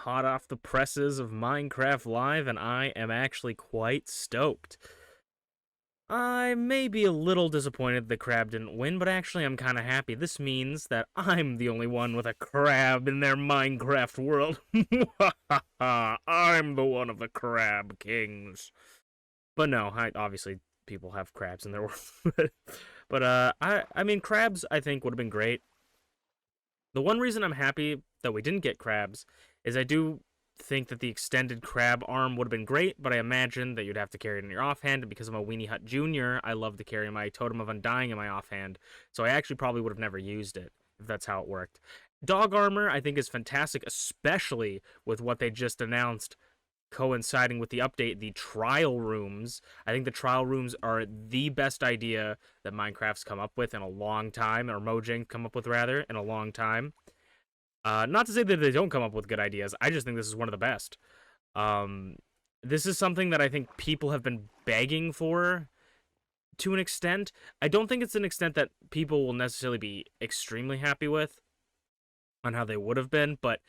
hot off the presses of Minecraft Live, and I am actually quite stoked. I may be a little disappointed the crab didn't win, but actually I'm kind of happy. This means that I'm the only one with a crab in their Minecraft world. I'm the one of the crab kings. But no, obviously people have crabs in their world. I mean, crabs I think would have been great. The one reason I'm happy that we didn't get crabs is I do think that the extended crab arm would have been great, but I imagine that you'd have to carry it in your offhand. And because I'm a Weenie Hut Jr., I love to carry my Totem of Undying in my offhand, so I actually probably would have never used it if that's how it worked. Dog armor, I think, is fantastic, especially with what they just announced coinciding with the update, the trial rooms. I think the trial rooms are the best idea that Minecraft's come up with in a long time, or Mojang come up with rather, in a long time. Not to say that they don't come up with good ideas. I just think this is one of the best. This is something that I think people have been begging for to an extent. I don't think it's an extent that people will necessarily be extremely happy with on how they would have been, but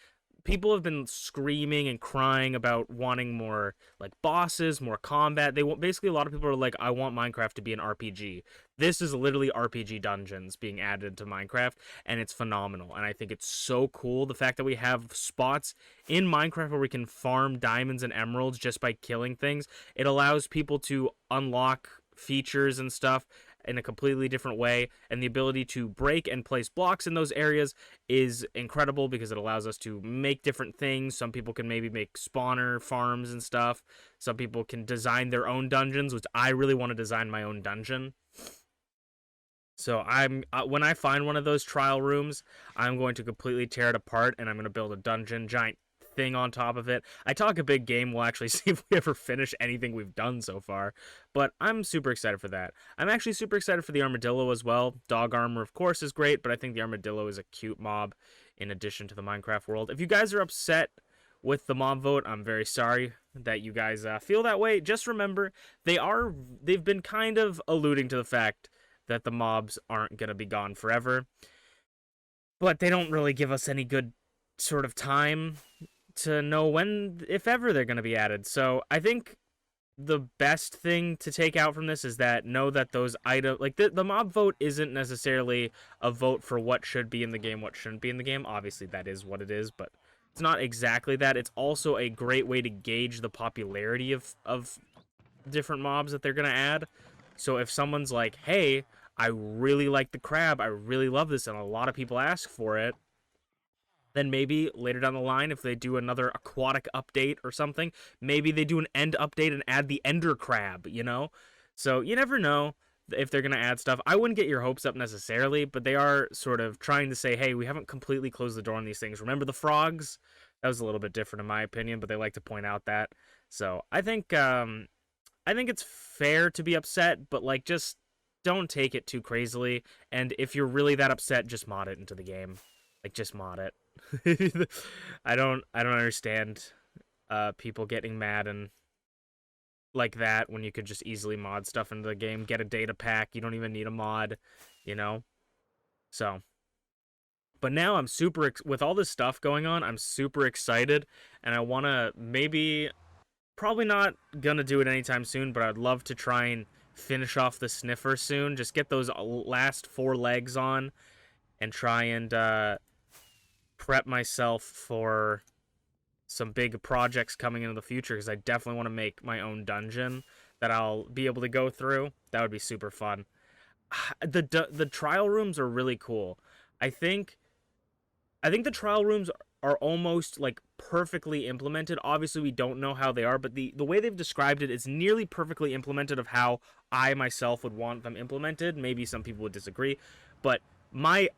people have been screaming and crying about wanting more like bosses, more combat. They want basically a lot of people are like, I want Minecraft to be an RPG. This is literally RPG dungeons being added to Minecraft, and it's phenomenal. And I think it's so cool the fact that we have spots in Minecraft where we can farm diamonds and emeralds just by killing things. It allows people to unlock features and stuff in a completely different way, and the ability to break and place blocks in those areas is incredible because it allows us to make different things. Some people can maybe make spawner farms and stuff. Some people can design their own dungeons, which I really want to design my own dungeon. So I'm when I find one of those trial rooms, I'm going to completely tear it apart and I'm going to build a dungeon, giant thing on top of it. I talk a big game. We'll actually see if we ever finish anything we've done so far. But I'm super excited for that. I'm actually super excited for the armadillo as well. Dog armor, of course, is great, but I think the armadillo is a cute mob in addition to the Minecraft world. If you guys are upset with the mob vote, I'm very sorry that you guys feel that way. Just remember, they've been kind of alluding to the fact that the mobs aren't going to be gone forever. But they don't really give us any good sort of time to know when, if ever, they're going to be added. So I think the best thing to take out from this is that know that those items, like the mob vote isn't necessarily a vote for what should be in the game, what shouldn't be in the game. Obviously, that is what it is, but it's not exactly that. It's also a great way to gauge the popularity of different mobs that they're going to add. So if someone's like, hey, I really like the crab, I really love this, and a lot of people ask for it, then maybe later down the line, if they do another aquatic update or something, maybe they do an end update and add the ender crab, you know? So you never know if they're going to add stuff. I wouldn't get your hopes up necessarily, but they are sort of trying to say, hey, we haven't completely closed the door on these things. Remember the frogs? That was a little bit different in my opinion, but they like to point out that. So I think it's fair to be upset, but like just don't take it too crazily. And if you're really that upset, just mod it into the game. Like just mod it. I don't understand people getting mad and like that when you could just easily mod stuff into the game, get a data pack, you don't even need a mod, you know? So, but now I'm super with all this stuff going on, I'm super excited and I want to probably not gonna do it anytime soon, but I'd love to try and finish off the Sniffer soon, just get those last 4 legs on and try and prep myself for some big projects coming into the future because I definitely want to make my own dungeon that I'll be able to go through. That would be super fun. The trial rooms are really cool. I think the trial rooms are almost like perfectly implemented. Obviously, we don't know how they are, but the way they've described it is nearly perfectly implemented of how I myself would want them implemented. Maybe some people would disagree, but my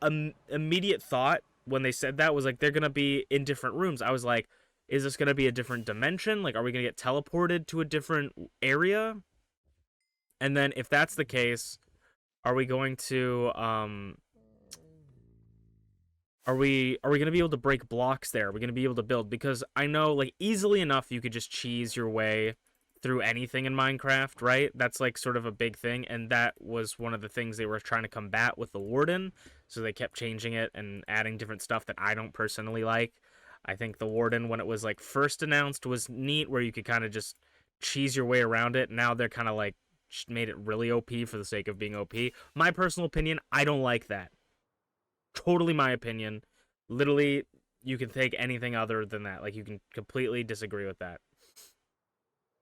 immediate thought when they said that was like they're gonna be in different rooms. I was like, is this gonna be a different dimension? Like, are we gonna get teleported to a different area? And then if that's the case, are we going to are we gonna be able to break blocks there? Are we gonna be able to build? Because I know like easily enough you could just cheese your way through anything in Minecraft, right? That's like sort of a big thing, and that was one of the things they were trying to combat with the Warden, so they kept changing it and adding different stuff that I don't personally like. I think the Warden, when it was like first announced, was neat, where you could kind of just cheese your way around it. Now they're kind of like made it really OP for the sake of being OP. My personal opinion, I don't like that. Totally my opinion. Literally, you can take anything other than that. Like, you can completely disagree with that.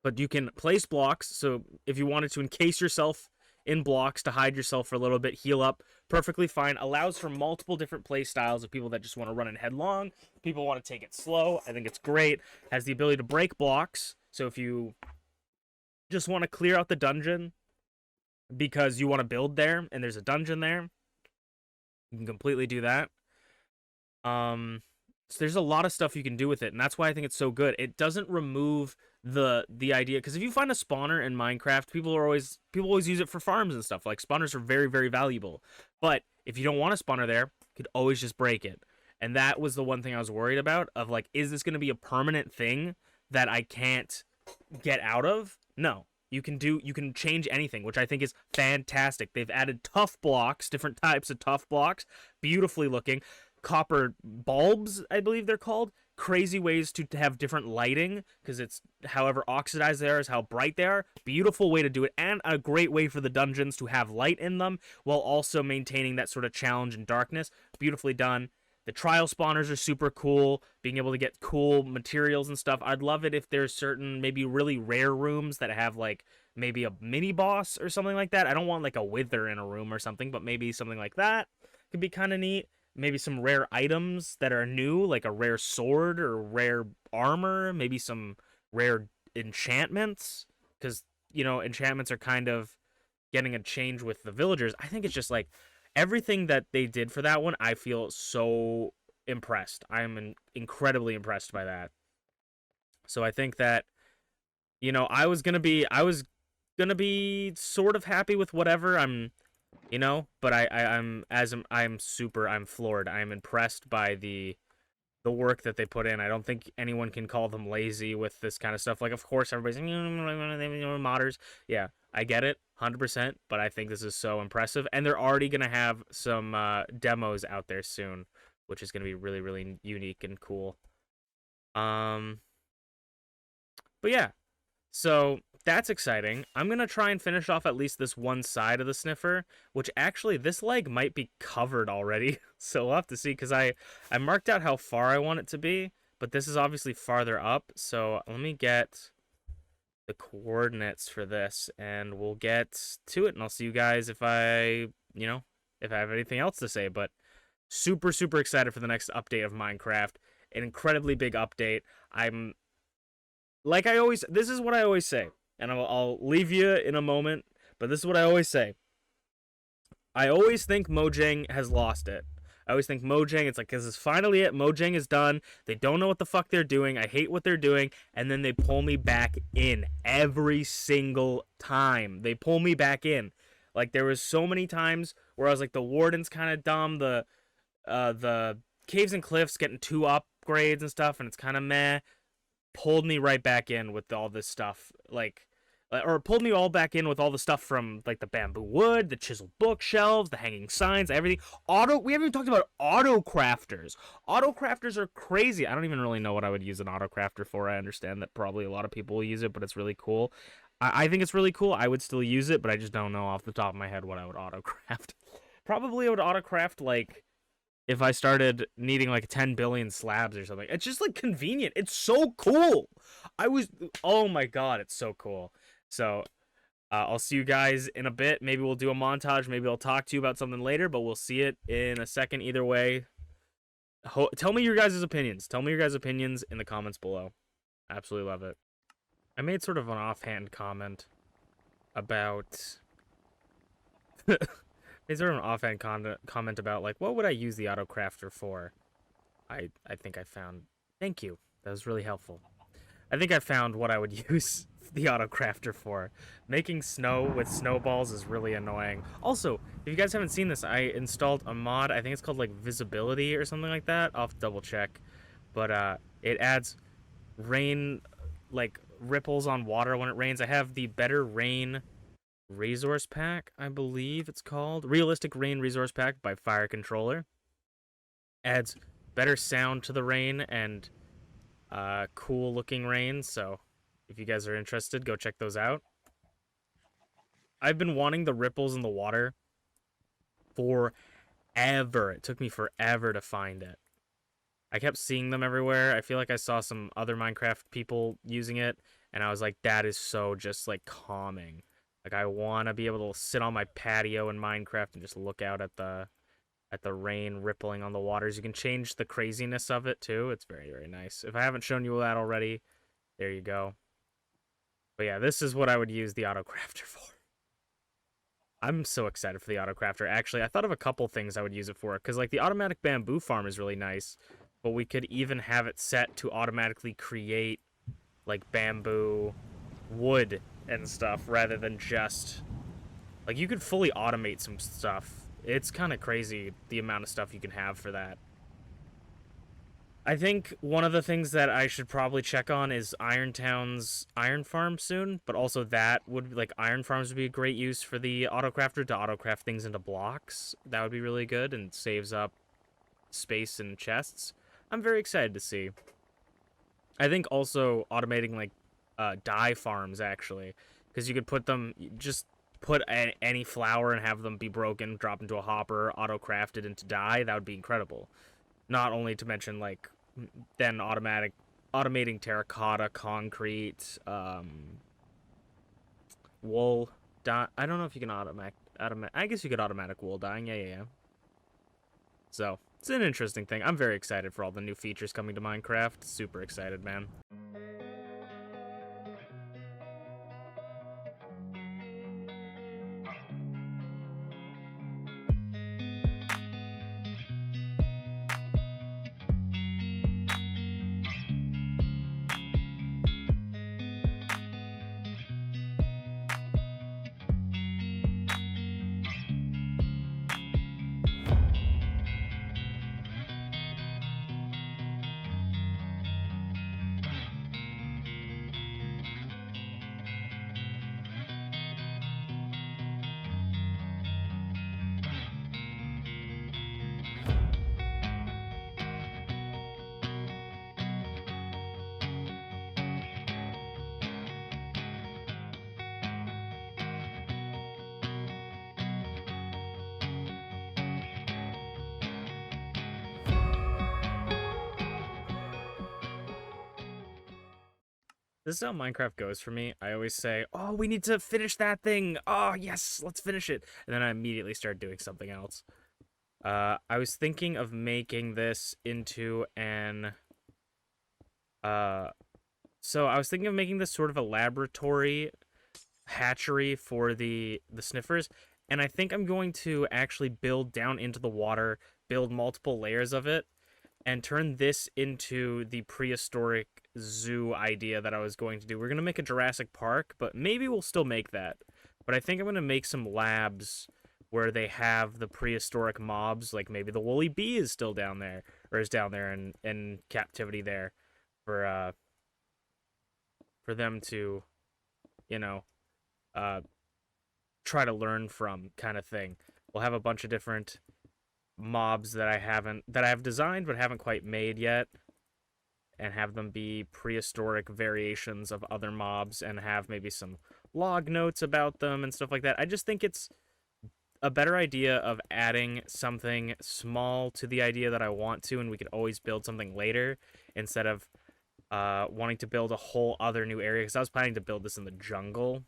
But you can place blocks, so if you wanted to encase yourself in blocks to hide yourself for a little bit, heal up, perfectly fine. Allows for multiple different play styles of people that just want to run in headlong, people want to take it slow. I think it's great. Has the ability to break blocks, so if you just want to clear out the dungeon because you want to build there and there's a dungeon there, you can completely do that. So there's a lot of stuff you can do with it, and that's why I think it's so good. It doesn't remove the idea, because if you find a spawner in Minecraft, people always use it for farms and stuff. Like, spawners are very, very valuable. But if you don't want a spawner there, you could always just break it. And that was the one thing I was worried about, of like, is this going to be a permanent thing that I can't get out of? No. You can change anything, which I think is fantastic. They've added tough blocks, different types of tough blocks, beautifully looking. Copper bulbs, I believe they're called. Crazy ways to have different lighting, because it's however oxidized they are is how bright they are. Beautiful way to do it, and a great way for the dungeons to have light in them while also maintaining that sort of challenge and darkness. Beautifully done. The trial spawners are super cool, being able to get cool materials and stuff. I'd love it if there's certain maybe really rare rooms that have like maybe a mini boss or something like that. I don't want like a wither in a room or something, but maybe something like that could be kind of neat. Maybe some rare items that are new, like a rare sword or rare armor, maybe some rare enchantments, because, you know, enchantments are kind of getting a change with the villagers. I think it's just like everything that they did for that one, I feel so impressed. I'm incredibly impressed by that. So I think that, you know, I was gonna be sort of happy with whatever. You know, but I'm floored. I'm impressed by the work that they put in. I don't think anyone can call them lazy with this kind of stuff. Like, of course, everybody's modders. Yeah, I get it, 100%. But I think this is so impressive, and they're already gonna have some demos out there soon, which is gonna be really, really unique and cool. But yeah, so that's exciting. I'm going to try and finish off at least this one side of the sniffer, which actually this leg might be covered already. So we'll have to see, because I marked out how far I want it to be, but this is obviously farther up. So let me get the coordinates for this, and we'll get to it, and I'll see you guys if I have anything else to say. But super, super excited for the next update of Minecraft. An incredibly big update. This is what I always say, and I'll leave you in a moment, but this is what I always say. I always think Mojang has lost it. I always think Mojang, it's like, this is finally it. Mojang is done. They don't know what the fuck they're doing. I hate what they're doing. And then they pull me back in every single time. They pull me back in. Like, there was so many times where I was like, the Warden's kind of dumb. The Caves and Cliffs getting 2 upgrades and stuff, and it's kind of meh. Pulled me right back in with all this stuff, or pulled me all back in with all the stuff from, like, the bamboo wood, the chiseled bookshelves, the hanging signs, everything. We haven't even talked about auto crafters. Auto crafters are crazy. I don't even really know what I would use an auto crafter for. I understand that probably a lot of people will use it, but it's really cool. I think it's really cool. I would still use it, but I just don't know off the top of my head what I would auto craft. Probably I would auto craft, like, if I started needing like 10 billion slabs or something. It's just like convenient. It's so cool. Oh my god, it's so cool. So I'll see you guys in a bit. Maybe we'll do a montage. Maybe I'll talk to you about something later, but we'll see it in a second either way. Tell me your guys' opinions. Tell me your guys' opinions in the comments below. Absolutely love it. I made sort of an offhand comment about... It's sort of an offhand comment about, like, what would I use the auto crafter for? I think I found... Thank you. That was really helpful. I think I found what I would use the auto crafter for. Making snow with snowballs is really annoying. Also, if you guys haven't seen this, I installed a mod. I think it's called, like, visibility or something like that. I'll have to double check. But it adds rain, like, ripples on water when it rains. I have the Better Rain Resource Pack, I believe it's called. Realistic Rain Resource Pack by Fire Controller. Adds better sound to the rain and cool looking rain. So if you guys are interested, go check those out. I've been wanting the ripples in the water forever. It took me forever to find it. I kept seeing them everywhere. I feel like I saw some other Minecraft people using it, and I was like, that is so just like calming. Like I want to be able to sit on my patio in Minecraft and just look out at the rain rippling on the waters. You can change the craziness of it too. It's very, very nice. If I haven't shown you that already, there you go. But yeah, this is what I would use the autocrafter for. I'm so excited for the autocrafter. Actually, I thought of a couple things I would use it for, because like the automatic bamboo farm is really nice, but we could even have it set to automatically create like bamboo wood and stuff rather than just like you could fully automate some stuff. It's kind of crazy the amount of stuff you can have for that. I think one of the things that I should probably check on is Irontown's iron farm soon, but also that would like iron farms would be a great use for the autocrafter to autocraft things into blocks. That would be really good and saves up space and chests. I'm very excited to see. I think also automating like dye farms actually, because you could put them just put any flower and have them be broken, drop into a hopper, auto crafted into dye. That would be incredible. Not only to mention like then automating terracotta, concrete, wool dye. I don't know if you can automatic. I guess you could automatic wool dyeing. Yeah. So it's an interesting thing. I'm very excited for all the new features coming to Minecraft. Super excited, man. This is how Minecraft goes for me. I always say, oh, we need to finish that thing. Oh, yes, let's finish it. And then I immediately start doing something else. I was thinking of making this into an... So I was thinking of making this sort of a laboratory hatchery for the Sniffers. And I think I'm going to actually build down into the water, build multiple layers of it, and turn this into the prehistoric zoo idea that I was going to do. We're going to make a Jurassic Park, but maybe we'll still make that. But I think I'm going to make some labs where they have the prehistoric mobs, like maybe the woolly bee is still down there, or is down there in captivity there for them to, you know, try to learn from kind of thing. We'll have a bunch of different mobs that I've designed but haven't quite made yet, and have them be prehistoric variations of other mobs and have maybe some log notes about them and stuff like that. I just think it's a better idea of adding something small to the idea that I want to, and we could always build something later instead of wanting to build a whole other new area, because I was planning to build this in the jungle,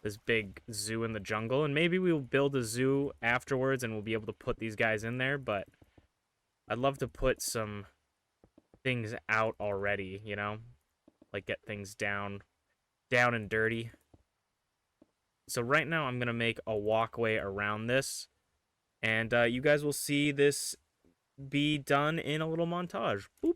this big zoo in the jungle, and maybe we'll build a zoo afterwards and we'll be able to put these guys in there, but I'd love to put some things out already, you know? Like get things down and dirty. So right now I'm going to make a walkway around this, and you guys will see this be done in a little montage. Boop.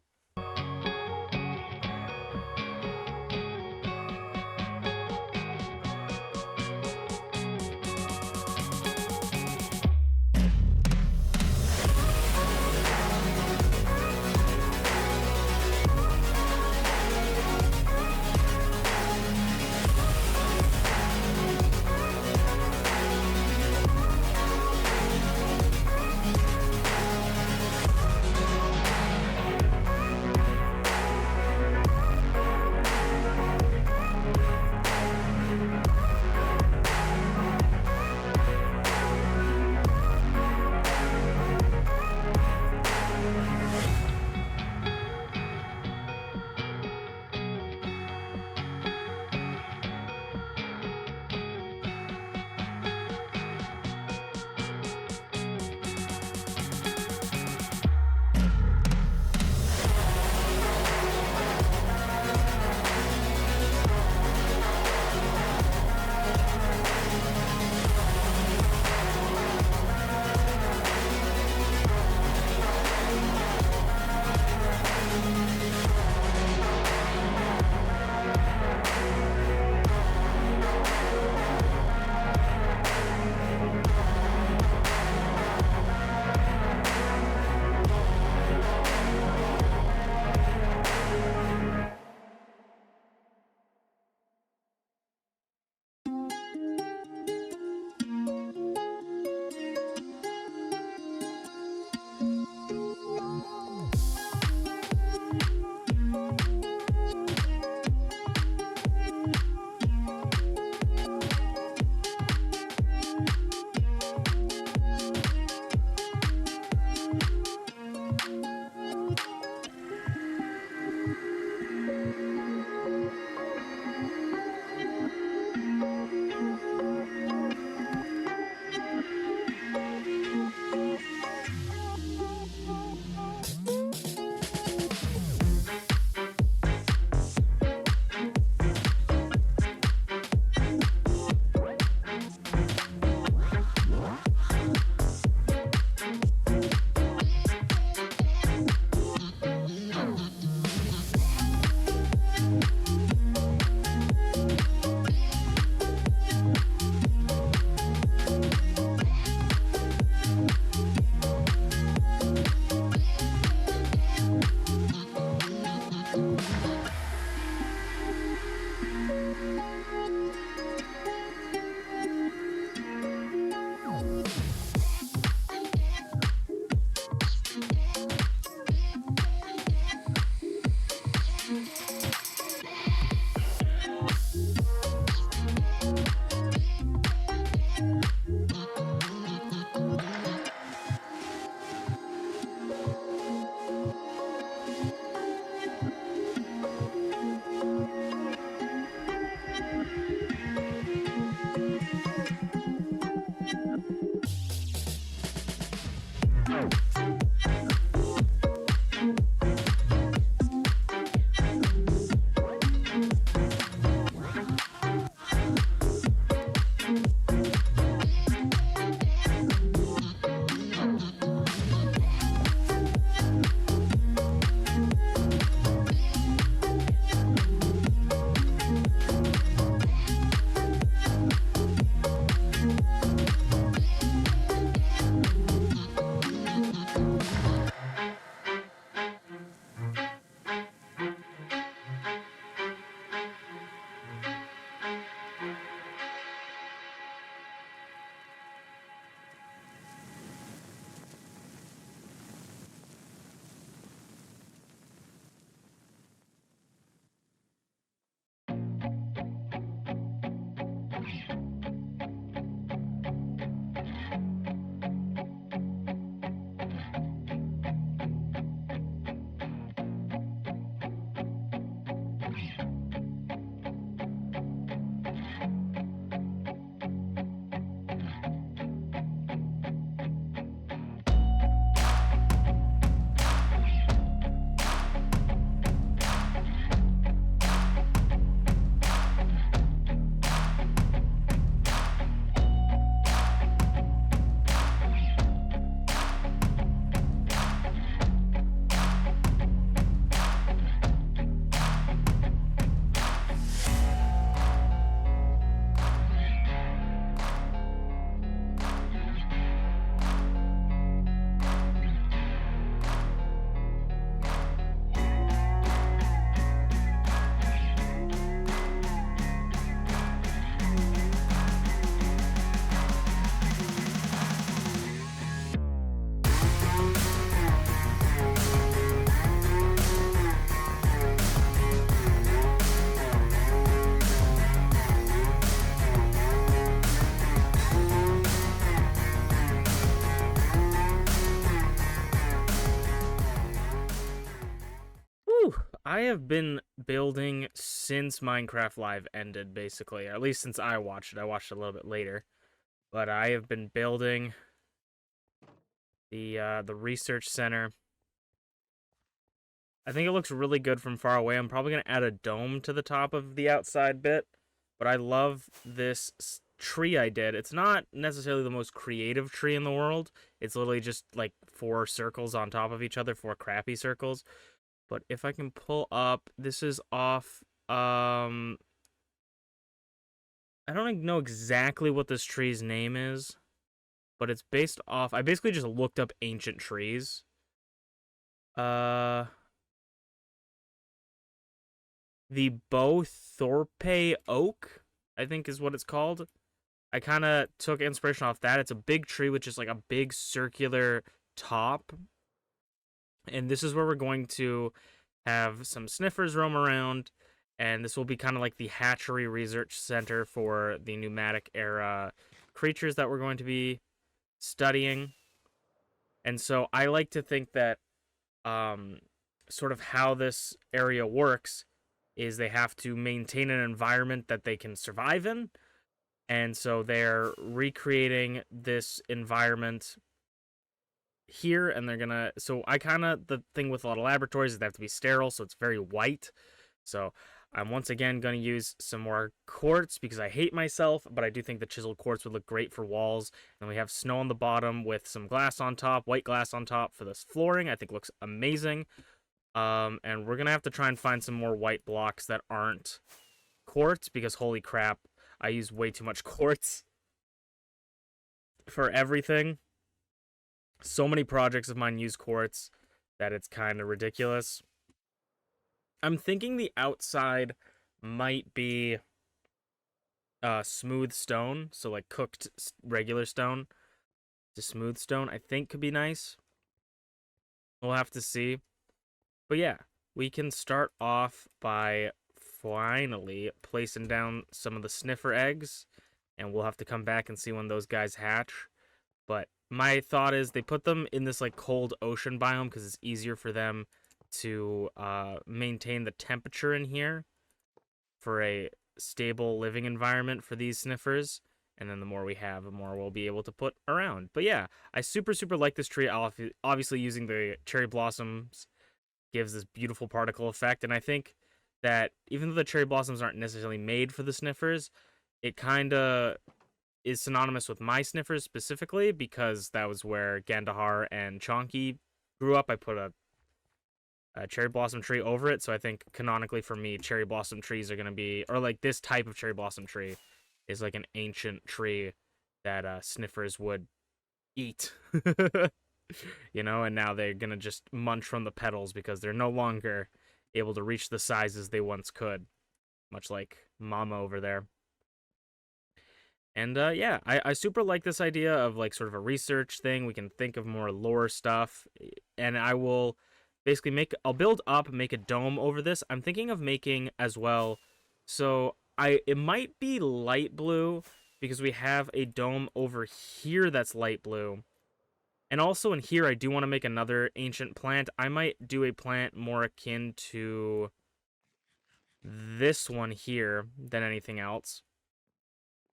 I have been building since Minecraft Live ended, basically. Or at least since I watched it. I watched it a little bit later. But I have been building the research center. I think it looks really good from far away. I'm probably gonna add a dome to the top of the outside bit. But I love this tree I did. It's not necessarily the most creative tree in the world. It's literally just like 4 circles on top of each other, 4 crappy circles. But if I can pull up, this is off. I don't know exactly what this tree's name is, but it's based off. I basically just looked up ancient trees. Uh, the Bowthorpe oak, I think is what it's called. I kind of took inspiration off that. It's a big tree with just like a big circular top. And this is where we're going to have some sniffers roam around. And this will be kind of like the hatchery research center for the pneumatic era creatures that we're going to be studying. And so I like to think that sort of how this area works is they have to maintain an environment that they can survive in. And so they're recreating this environment here, and they're gonna. So I kind of, the thing with a lot of laboratories is they have to be sterile, so it's very white. So I'm once again going to use some more quartz because I hate myself, but I do think the chiseled quartz would look great for walls. And we have snow on the bottom with some glass on top, white glass on top for this flooring. I think looks amazing. And we're gonna have to try and find some more white blocks that aren't quartz because holy crap, I use way too much quartz for everything. So many projects of mine use quartz that it's kind of ridiculous. I'm thinking the outside might be smooth stone, so like cooked regular stone to smooth stone. I think could be nice. We'll have to see. But yeah, we can start off by finally placing down some of the sniffer eggs, and we'll have to come back and see when those guys hatch. But my thought is they put them in this like cold ocean biome because it's easier for them to maintain the temperature in here for a stable living environment for these sniffers. And then the more we have, the more we'll be able to put around. But yeah, I super like this tree. Obviously using the cherry blossoms gives this beautiful particle effect. And I think that even though the cherry blossoms aren't necessarily made for the sniffers, it kind of is synonymous with my sniffers specifically because that was where Gandahar and Chonky grew up. I put a cherry blossom tree over it, so I think canonically for me, cherry blossom trees are going to be, or like this type of cherry blossom tree is like an ancient tree that sniffers would eat. You know, and now they're going to just munch from the petals because they're no longer able to reach the sizes they once could, much like Mama over there. And yeah, I super like this idea of like sort of a research thing. We can think of more lore stuff, and I will basically I'll build up, make a dome over this. I'm thinking of making as well, so it might be light blue because we have a dome over here that's light blue. And also in here, I do want to make another ancient plant. I might do a plant more akin to this one here than anything else.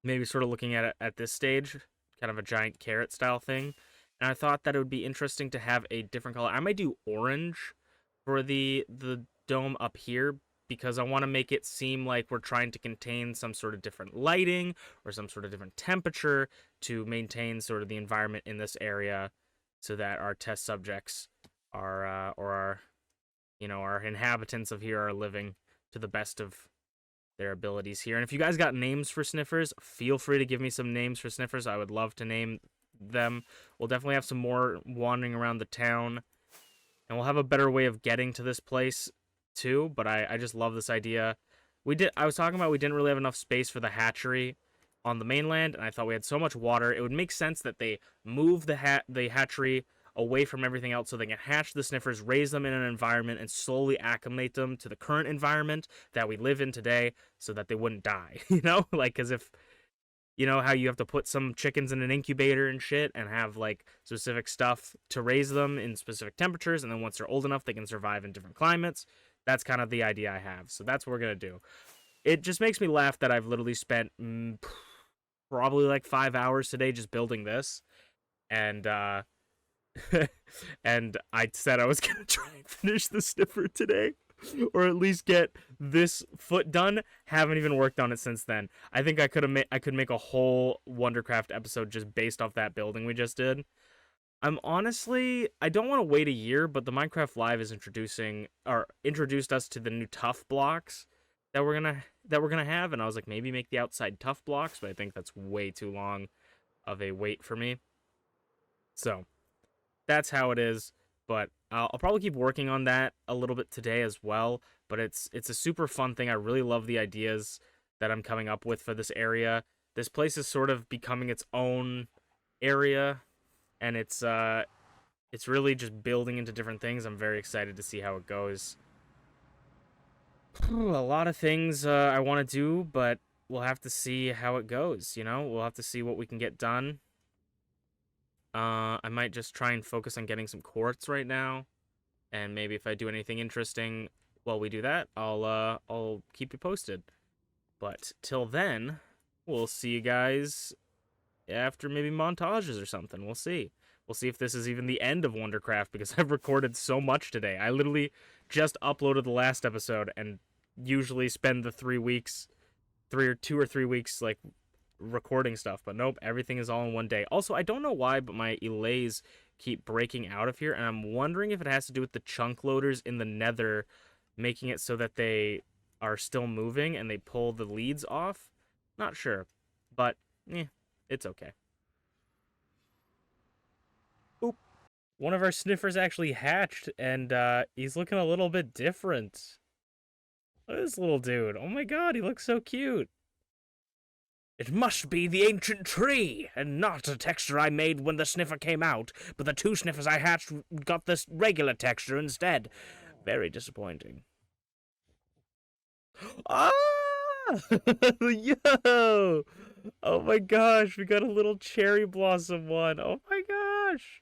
Maybe sort of looking at it at this stage, kind of a giant carrot style thing. And I thought that it would be interesting to have a different color. I might do orange for the dome up here because I want to make it seem like we're trying to contain some sort of different lighting or some sort of different temperature to maintain sort of the environment in this area so that our test subjects are, or our, you know, our inhabitants of here are living to the best of their abilities here. And if you guys got names for sniffers, feel free to give me some names for sniffers. I would love to name them. We'll definitely have some more wandering around the town, and we'll have a better way of getting to this place too. But I just love this idea. I was talking about we didn't really have enough space for the hatchery on the mainland, and I thought we had so much water. It would make sense that they move the hatchery away from everything else so they can hatch the sniffers, raise them in an environment, and slowly acclimate them to the current environment that we live in today so that they wouldn't die, you know? Like, because if, you know how you have to put some chickens in an incubator and shit and have, like, specific stuff to raise them in specific temperatures, and then once they're old enough, they can survive in different climates. That's kind of the idea I have. So that's what we're gonna do. It just makes me laugh that I've literally spent probably like 5 hours today just building this, and and I said I was gonna try and finish the sniffer today, or at least get this foot done. Haven't even worked on it since then. I think I could make a whole WonderCraft episode just based off that building we just did. I don't want to wait a year, but the Minecraft Live is introduced us to the new tough blocks that we're gonna have, and I was like, maybe make the outside tough blocks, but I think that's way too long of a wait for me. So that's how it is. But I'll probably keep working on that a little bit today as well. But it's a super fun thing. I really love the ideas that I'm coming up with for this area. This place is sort of becoming its own area, and it's really just building into different things. I'm very excited to see how it goes. A lot of things I want to do, but we'll have to see how it goes. We'll have to see what we can get done. I might just try and focus on getting some quartz right now, and maybe if I do anything interesting while we do that, I'll keep you posted. But till then, we'll see you guys after maybe montages or something. We'll see. We'll see if this is even the end of WonderCraft, because I've recorded so much today. I literally just uploaded the last episode and usually spend the 2 or 3 weeks, like, recording stuff. But nope, everything is all in one day. Also, I don't know why, but my elays keep breaking out of here, and I'm wondering if it has to do with the chunk loaders in the nether making it so that they are still moving and they pull the leads off. Not sure, but it's okay. Oop. One of our sniffers actually hatched, and he's looking a little bit different. Look at this little dude. Oh my god, he looks so cute. It must be the ancient tree, and not a texture I made when the sniffer came out, but the 2 sniffers I hatched got this regular texture instead. Very disappointing. Ah! Yo! Oh my gosh, we got a little cherry blossom one. Oh my gosh!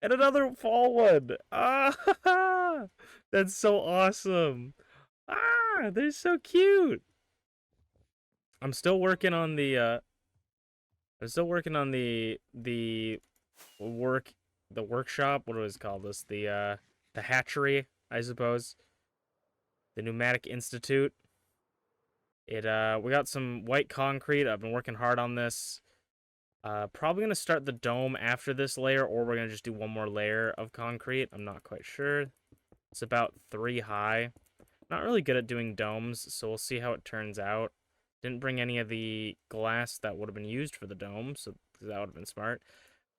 And another fall one. Ah! That's so awesome. Ah, they're so cute. I'm still working on the workshop. What was it called? The hatchery, I suppose. The Pneumatic Institute. We got some white concrete. I've been working hard on this. Probably gonna start the dome after this layer, or we're gonna just do one more layer of concrete. I'm not quite sure. It's about 3 high. Not really good at doing domes, so we'll see how it turns out. Didn't bring any of the glass that would have been used for the dome, so that would have been smart.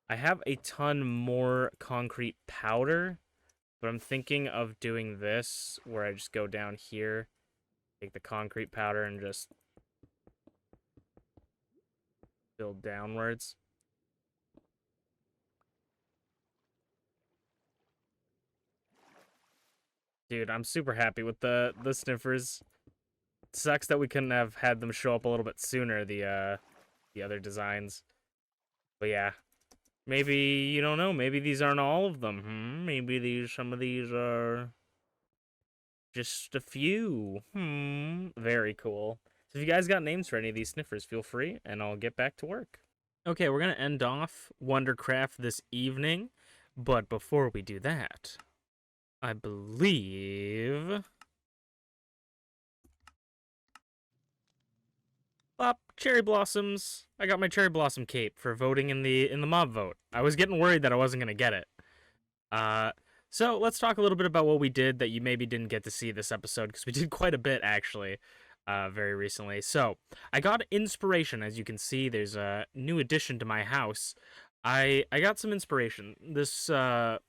I have a ton more concrete powder, but I'm thinking of doing this, where I just go down here, take the concrete powder, and just build downwards. Dude, I'm super happy with the sniffers. It sucks that we couldn't have had them show up a little bit sooner, the other designs. But yeah. Maybe, you don't know, maybe these aren't all of them. Maybe some of these are just a few. Very cool. So if you guys got names for any of these sniffers, feel free, and I'll get back to work. Okay, we're going to end off WonderCraft this evening, but before we do that, I believe... Up, cherry blossoms. I got my cherry blossom cape for voting in the mob vote. I was getting worried that I wasn't going to get it. So let's talk a little bit about what we did that you maybe didn't get to see this episode, because we did quite a bit, actually, very recently. So I got inspiration. As you can see, there's a new addition to my house. I got some inspiration. This I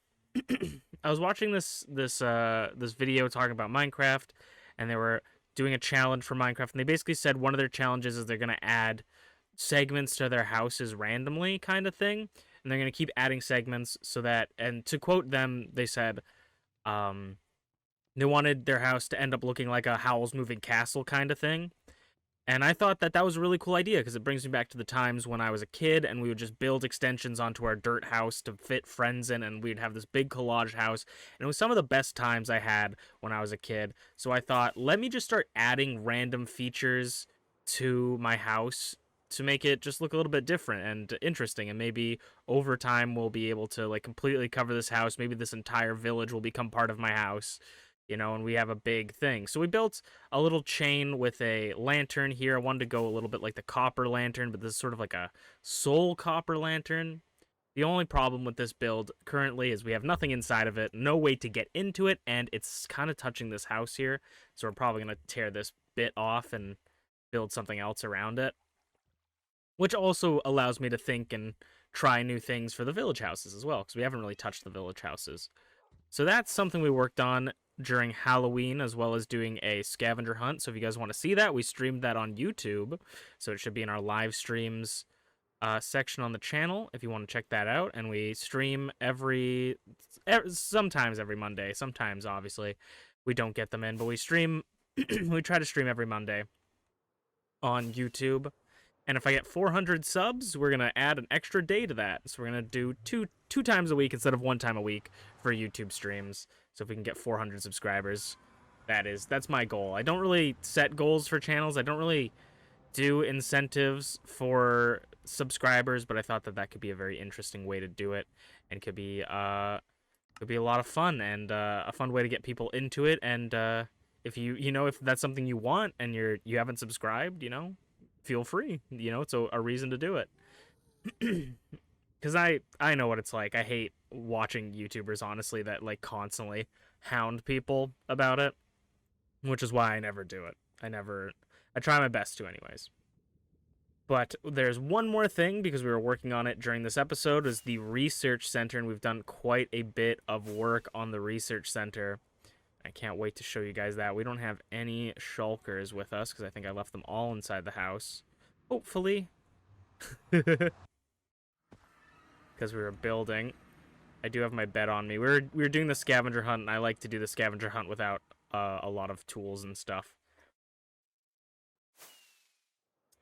was watching this video talking about Minecraft, and they were doing a challenge for Minecraft, and they basically said one of their challenges is they're going to add segments to their houses randomly, kind of thing, and they're going to keep adding segments so that, and to quote them, they said they wanted their house to end up looking like a Howl's Moving Castle kind of thing, And I thought that that was a really cool idea because it brings me back to the times when I was a kid and we would just build extensions onto our dirt house to fit friends in, and we'd have this big collage house. And it was some of the best times I had when I was a kid. So I thought, let me just start adding random features to my house to make it just look a little bit different and interesting. And maybe over time we'll be able to like completely cover this house. Maybe this entire village will become part of my house, and we have a big thing. So we built a little chain with a lantern here. I wanted to go a little bit like the copper lantern, but this is sort of like a soul copper lantern. The only problem with this build currently is we have nothing inside of it, no way to get into it, and it's kind of touching this house here. So we're probably going to tear this bit off and build something else around it, which also allows me to think and try new things for the village houses as well, because we haven't really touched the village houses. So that's something we worked on during Halloween, as well as doing a scavenger hunt. So if you guys want to see that, we streamed that on YouTube. So it should be in our live streams section on the channel if you want to check that out. And we stream sometimes every Monday. Sometimes, obviously, we don't get them in, but we stream. We try to stream every Monday on YouTube. And if I get 400 subs, we're gonna add an extra day to that. So we're gonna do two times a week instead of one time a week for YouTube streams. So if we can get 400 subscribers, that's my goal. I don't really set goals for channels. I don't really do incentives for subscribers, but I thought that could be a very interesting way to do it, and could be a lot of fun, and a fun way to get people into it. And if if that's something you want and you haven't subscribed, feel free. It's a reason to do it. Because I know what it's like. I hate watching YouTubers, honestly, that like constantly hound people about it, which is why I never do it. I try my best to anyways. But there's one more thing, because we were working on it during this episode, is the research center, and we've done quite a bit of work on the research center. I can't wait to show you guys that. We don't have any shulkers with us, because I think I left them all inside the house. Hopefully. Because we were building. I do have my bed on me. We were doing the scavenger hunt, and I like to do the scavenger hunt without a lot of tools and stuff.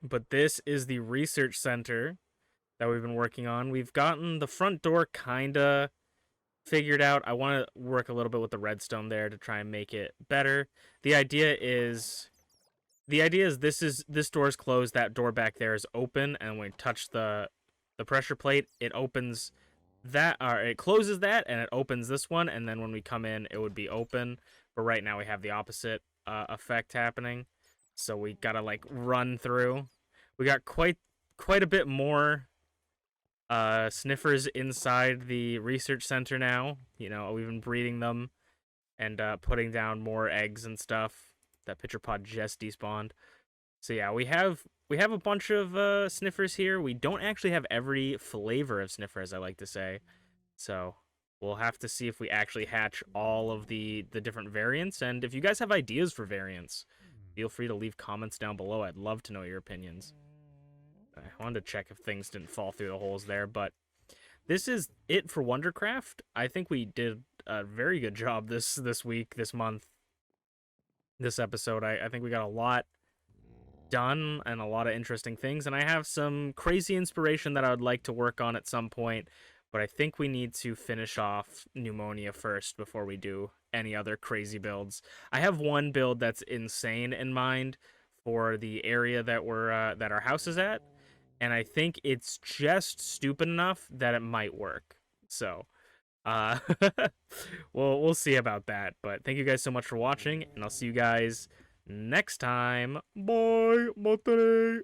But this is the research center that we've been working on. We've gotten the front door kind of figured out. I want to work a little bit with the redstone there to try and make it better. The idea is this door is closed. That door back there is open, and when we touch the pressure plate, it opens that, or it closes that, and it opens this one. And then when we come in, it would be open. But right now we have the opposite effect happening. So we gotta like run through. We got quite a bit more Sniffers inside the research center now. We've been breeding them and putting down more eggs and stuff. That pitcher pod just despawned. So yeah, we have a bunch of Sniffers here. We don't actually have every flavor of Sniffer, as I like to say. So we'll have to see if we actually hatch all of the different variants. And if you guys have ideas for variants, feel free to leave comments down below. I'd love to know your opinions. I wanted to check if things didn't fall through the holes there, but this is it for WonderCraft. I think we did a very good job this week, this month, this episode. I think we got a lot done and a lot of interesting things, and I have some crazy inspiration that I would like to work on at some point, but I think we need to finish off Pneumonia first before we do any other crazy builds. I have one build that's insane in mind for the area that our house is at, and I think it's just stupid enough that it might work. So we'll see about that. But thank you guys so much for watching, and I'll see you guys next time. Bye, Matane.